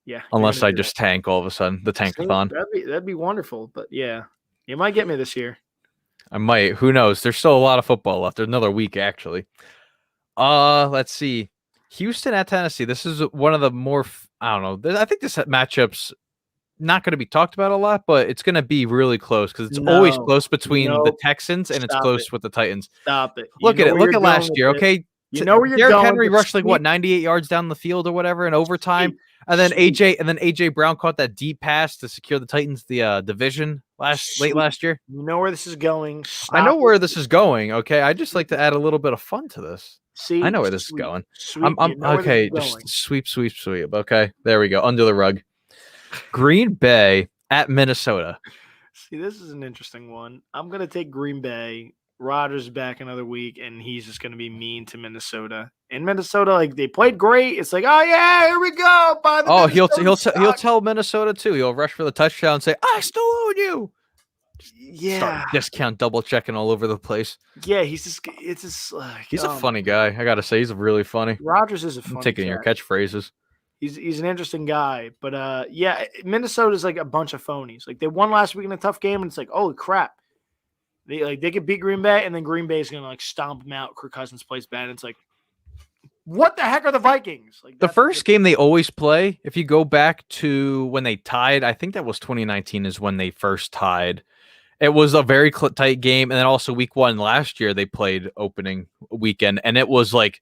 yeah. Unless I just tank all of a sudden. The tankathon. That'd be wonderful. But, yeah. You might get me this year. I might. Who knows? There's still a lot of football left. There's another week, actually. Let's see. Houston at Tennessee. This is one of the more I don't know. I think this matchup's not going to be talked about a lot, but it's going to be really close because it's always No, close between the nope. Texans and it's Stop close it. with the Titans. Stop it. Look at it. Look at last year. Okay, You know where you're Derrick going. Henry but rushed like what sweep- 98 yards down the field or whatever in overtime, sweep, and then sweep, AJ Brown caught that deep pass to secure the Titans the division late sweep. last year. You know where this is going. I know Stop where it. this is going. Okay, I just like to add a little bit of fun to this. See, I know where this is sweep, going. Sweep. I'm You know where this okay. is Just going. sweep. Okay, there we go. Under the rug. Green Bay at Minnesota. See, this is an interesting one. I'm gonna take Green Bay. Rodgers back another week, and he's just gonna be mean to Minnesota. In Minnesota, like they played great. It's like, oh yeah, here we go. By the Oh, Minnesota he'll stock. tell Minnesota too. He'll rush for the touchdown and say, "I still own you." Yeah, Start discount double checking all over the place. yeah. He's just it's just like He's a funny guy. I gotta say, he's really funny. Rodgers is a I'm funny taking your cat. catchphrases. He's an interesting guy, but yeah, Minnesota's like a bunch of phonies. Like they won last week in a tough game, and it's like, holy crap, they could beat Green Bay, and then Green Bay's gonna like stomp them out. Kirk Cousins plays bad, and it's like, what the heck are the Vikings? Like The that's first game they always play, if you go back to when they tied, I think that was 2019 is when they first tied. It was a very tight game, and then also week 1 last year they played opening weekend, and it was like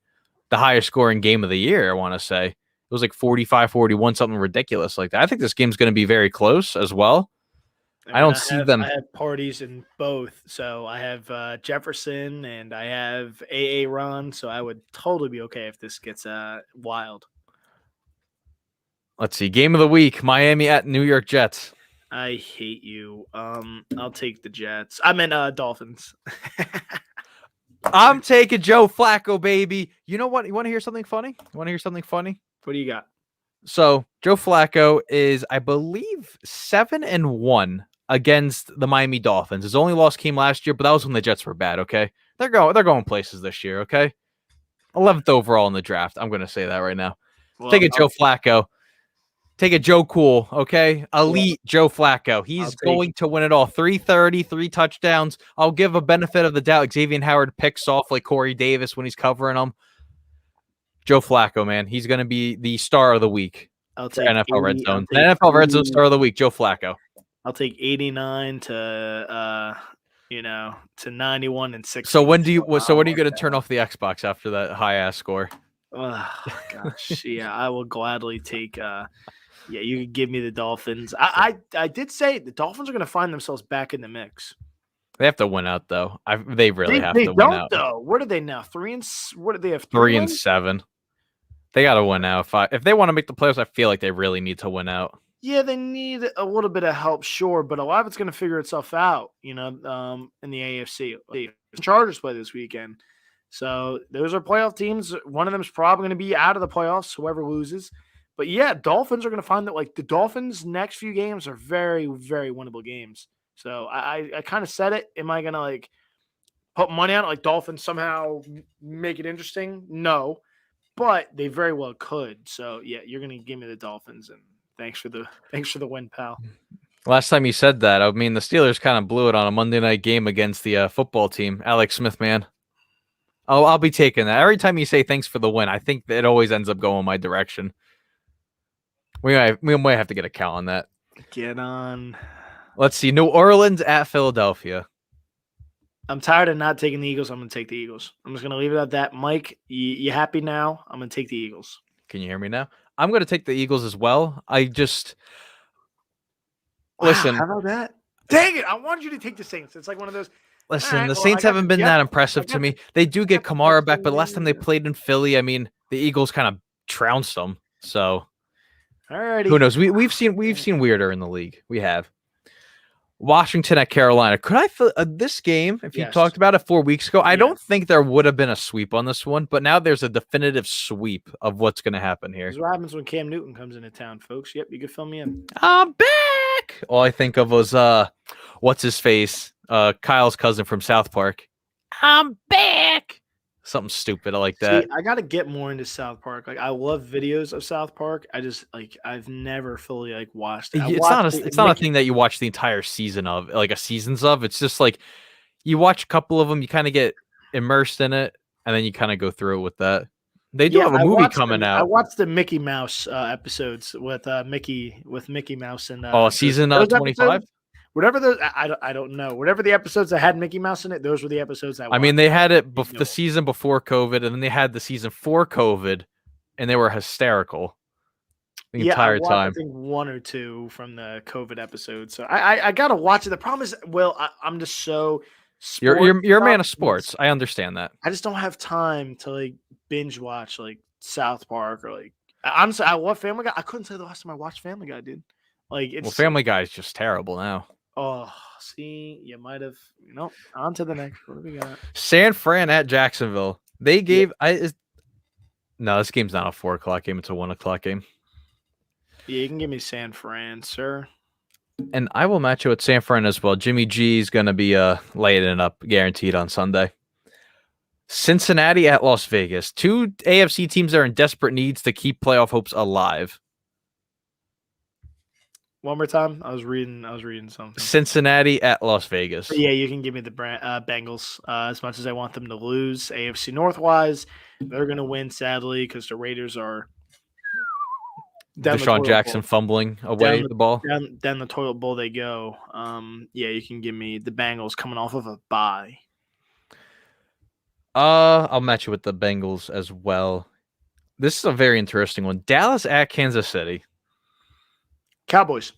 the highest scoring game of the year. I want to say it was like 45-41, something ridiculous like that. I think this game's going to be very close as well. I don't see them. I have parties in both, so I have Jefferson and I have AA Ron, so I would totally be okay if this gets wild. Let's see. Game of the week: Miami at New York Jets. I hate you. I'll take the Jets. I meant Dolphins. I'm taking Joe Flacco, baby. You know what? You want to hear something funny? What do you got? So Joe Flacco is, I believe, 7-1 against the Miami Dolphins. His only loss came last year, but that was when the Jets were bad. Okay, they're going places this year. Okay, 11th overall in the draft. I'm going to say that right now. Well, Take it, Joe Flacco. Take it, Joe Cool. Okay, elite Joe Flacco. He's going to win it all. 330, 3 touchdowns. I'll give a benefit of the doubt. Xavier Howard picks off like Corey Davis when he's covering them. Joe Flacco, man, he's going to be the star of the week. I'll take NFL Red Zone. The NFL Red Zone star of the week, Joe Flacco. I'll take 89 to 91 and 6. So when are you going to turn off the Xbox after that high ass score? Oh, gosh, yeah, I will gladly take. Yeah, you can give me the Dolphins. I did say the Dolphins are going to find themselves back in the mix. They have to win out though. They really have to win don't, out. Though. What are they now? What do they have? 3-7. They got to win out. If they want to make the playoffs, I feel like they really need to win out. Yeah, they need a little bit of help, sure, but a lot of it's going to figure itself out. In the AFC, the Chargers play this weekend, so those are playoff teams. One of them is probably going to be out of the playoffs. Whoever loses, but yeah, Dolphins are going to find that like the Dolphins' next few games are very, very winnable games. So I kind of said it. Am I going to like put money on it? Like Dolphins somehow make it interesting? No, but they very well could. So yeah, you're going to give me the Dolphins, and thanks for the win, pal. Last time you said that, I mean, the Steelers kind of blew it on a Monday night game against the football team. Alex Smith, man. I'll be taking that. Every time you say thanks for the win, I think that it always ends up going my direction. We might have to get a count on that. Get on. Let's see. New Orleans at Philadelphia. I'm tired of not taking the Eagles. I'm going to take the Eagles. I'm just going to leave it at that. Mike, you happy now? I'm going to take the Eagles. Can you hear me now? I'm going to take the Eagles as well. Listen. How about that? Dang it. I wanted you to take the Saints. It's like one of those. Listen, the Saints haven't been that impressive to me. They do get Kamara back, but last time they played in Philly, I mean, the Eagles kind of trounced them. So Alrighty. Who knows? We've seen weirder in the league. We have. Washington at Carolina. Could I feel this game? If you talked about it 4 weeks ago, I don't think there would have been a sweep on this one, but now there's a definitive sweep of what's going to happen here. This is what happens when Cam Newton comes into town, folks. Yep, you can fill me in. I'm back. All I think of was what's his face? Kyle's cousin from South Park. I'm back. Something stupid like that. See, I got to get more into South Park. Like, I love videos of South Park. I just I've never fully watched it. It's not a thing that you watch the entire season of, like a seasons of. It's just like you watch a couple of them, you kind of get immersed in it, and then you kind of go through it with that. They do have a movie coming I out. watched the Mickey Mouse episodes with Mickey Mouse and Season those 25. episodes, whatever those I don't know. Whatever the episodes that had Mickey Mouse in it, those were the episodes I watched. I mean, they had it You know. the season before COVID, and then they had the season for COVID, and they were hysterical the entire I watched, time. I think 1 or 2 from the COVID episode. So I gotta watch it. The problem is, I'm just so You're a man of sports. I understand that. I just don't have time to like binge watch like South Park or like honestly, I love Family Guy. I couldn't say the last time I watched Family Guy, dude. Like it's Family Guy is just terrible now. Oh, see, you might have. On to the next. What do we got? San Fran at Jacksonville. They gave no, this game's not a 4:00 game. It's a 1:00 game. Yeah, you can give me San Fran, sir. And I will match it with San Fran as well. Jimmy G is going to be laying it up, guaranteed on Sunday. Cincinnati at Las Vegas. 2 AFC teams are in desperate needs to keep playoff hopes alive. One more time. I was reading something. Cincinnati at Las Vegas. Yeah, you can give me the Bengals. As much as I want them to lose, AFC North-wise, they're going to win, sadly, because the Raiders are Deshaun Jackson fumbling away the ball. Down the toilet bowl they go. Yeah, you can give me the Bengals coming off of a bye. I'll match you with the Bengals as well. This is a very interesting one. Dallas at Kansas City. Cowboys.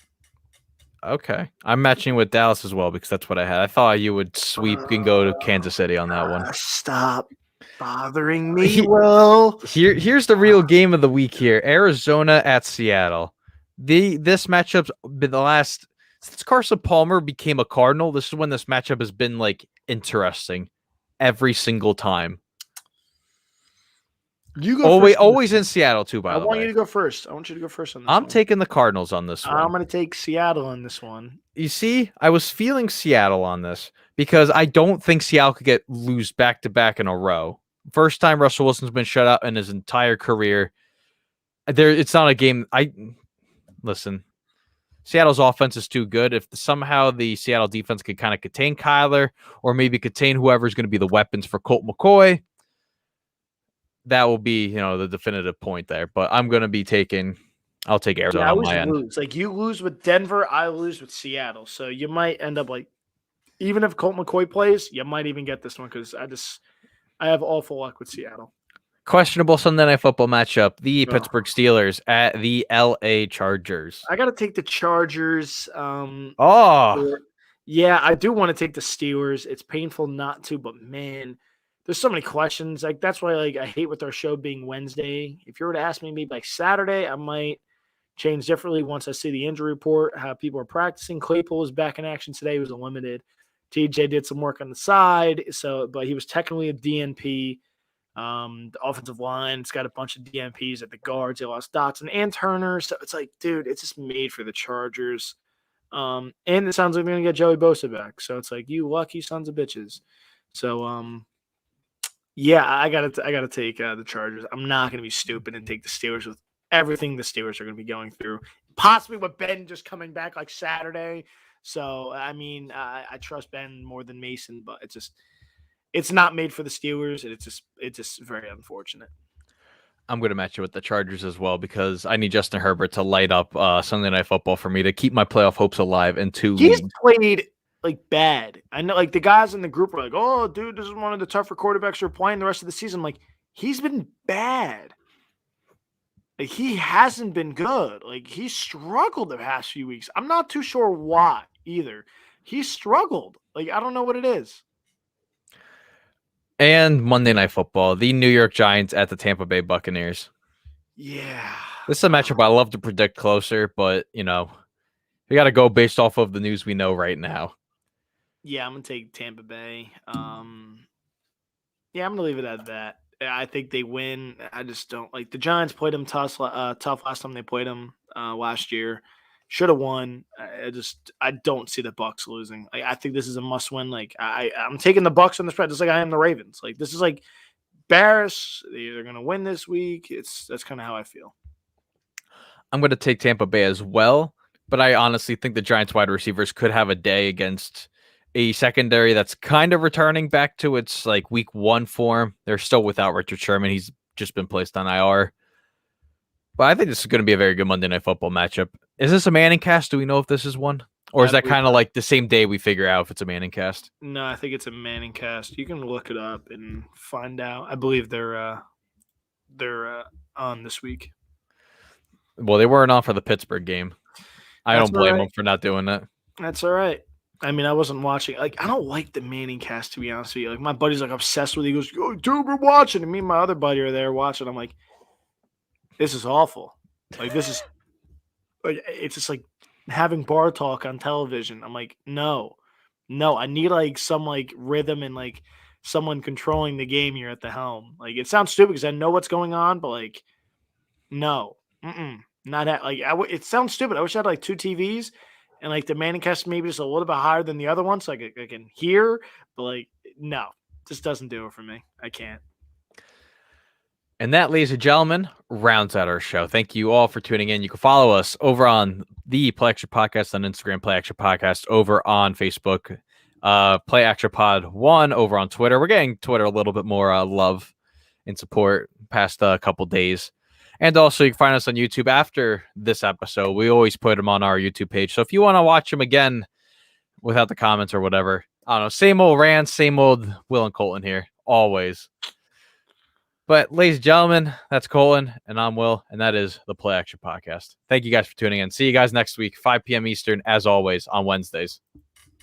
Okay. I'm matching with Dallas as well because that's what I had. I thought you would sweep and go to Kansas City on that one. Stop bothering me, Will. Here's the real game of the week here. Arizona at Seattle. This matchup's been the last since Carson Palmer became a Cardinal. This is when this matchup has been like interesting every single time. You go always in Seattle too, by the way. I want you to go first. I want you to go first on this I'm one. taking the Cardinals on this one. I'm going to take Seattle on this one. You see, I was feeling Seattle on this because I don't think Seattle could lose back-to-back in a row. First time Russell Wilson's been shut out in his entire career. It's not a game. Listen, Seattle's offense is too good. If somehow the Seattle defense could kind of contain Kyler or maybe contain whoever's going to be the weapons for Colt McCoy, that will be, the definitive point there. But I'm going to be I'll take Arizona on my end. Lose. Like you lose with Denver, I lose with Seattle. So you might end up like, even if Colt McCoy plays, you might even get this one because I have awful luck with Seattle. Questionable Sunday Night Football matchup. The Pittsburgh Steelers at the LA Chargers. I got to take the Chargers. Yeah, I do want to take the Steelers. It's painful not to, but man, there's so many questions. Like that's why I hate with our show being Wednesday. If you were to ask me maybe like Saturday, I might change differently once I see the injury report, how people are practicing. Claypool was back in action today. He was limited. TJ did some work on the side, but he was technically a DNP. The offensive line's got a bunch of DNPs at the guards. They lost Dotson and Turner. So it's like, dude, it's just made for the Chargers. And it sounds like they're going to get Joey Bosa back. So it's like, you lucky sons of bitches. So, yeah, I gotta take the Chargers. I'm not gonna be stupid and take the Steelers with everything the Steelers are gonna be going through. Possibly with Ben just coming back like Saturday. So I mean, I trust Ben more than Mason, but it's not made for the Steelers, and it's just very unfortunate. I'm gonna match it with the Chargers as well because I need Justin Herbert to light up Sunday Night Football for me to keep my playoff hopes alive in 2 weeks. He's played like bad. I know like the guys in the group were like, oh, dude, this is one of the tougher quarterbacks who are playing the rest of the season. Like, he's been bad. Like, he hasn't been good. Like, he struggled the past few weeks. I'm not too sure why either. He struggled. Like, I don't know what it is. And Monday Night Football, the New York Giants at the Tampa Bay Buccaneers. Yeah. This is a matchup I love to predict closer, but, we got to go based off of the news we know right now. Yeah, I'm going to take Tampa Bay. Yeah, I'm going to leave it at that. I think they win. I just don't like the Giants played them tough last time they played them last year. Should have won. I don't see the Bucs losing. I think this is a must win. Like I'm taking the Bucs on the spread just like I am the Ravens. Like this is like Barris. They're going to win this week. That's kind of how I feel. I'm going to take Tampa Bay as well, but I honestly think the Giants wide receivers could have a day against a secondary that's kind of returning back to its like week 1 form. They're still without Richard Sherman. He's just been placed on IR. But I think this is going to be a very good Monday Night Football matchup. Is this a Manning cast? Do we know if this is one? Or is that kind of like the same day we figure out if it's a Manning cast? No, I think it's a Manning cast. You can look it up and find out. I believe they're on this week. Well, they weren't on for the Pittsburgh game. I That's don't blame all right. them for not doing that. That's all right. I mean, I wasn't watching. Like, I don't like the Manning cast, to be honest with you. Like, my buddy's like obsessed with it. He goes, "Oh, dude, we're watching." And me and my other buddy are there watching. I'm like, this is awful. Like, this is like, it's just like having bar talk on television. I'm like, no, I need like some like rhythm and like someone controlling the game here at the helm. Like, it sounds stupid because I know what's going on, but like, no, not at, like it sounds stupid. I wish I had like 2 TVs and like the Manning cast maybe just a little bit higher than the other one, so I can hear. But like, no, just doesn't do it for me. I can't. And that, ladies and gentlemen, rounds out our show. Thank you all for tuning in. You can follow us over on the Play Extra Podcast on Instagram, Play Extra Podcast over on Facebook, Play Extra Pod 1 over on Twitter. We're getting Twitter a little bit more love and support past couple days. And also, you can find us on YouTube after this episode. We always put them on our YouTube page. So if you want to watch them again without the comments or whatever, I don't know, same old rants, same old Will and Colton here, always. But ladies and gentlemen, that's Colton, and I'm Will, and that is the Play Action Podcast. Thank you guys for tuning in. See you guys next week, 5 p.m. Eastern, as always, on Wednesdays.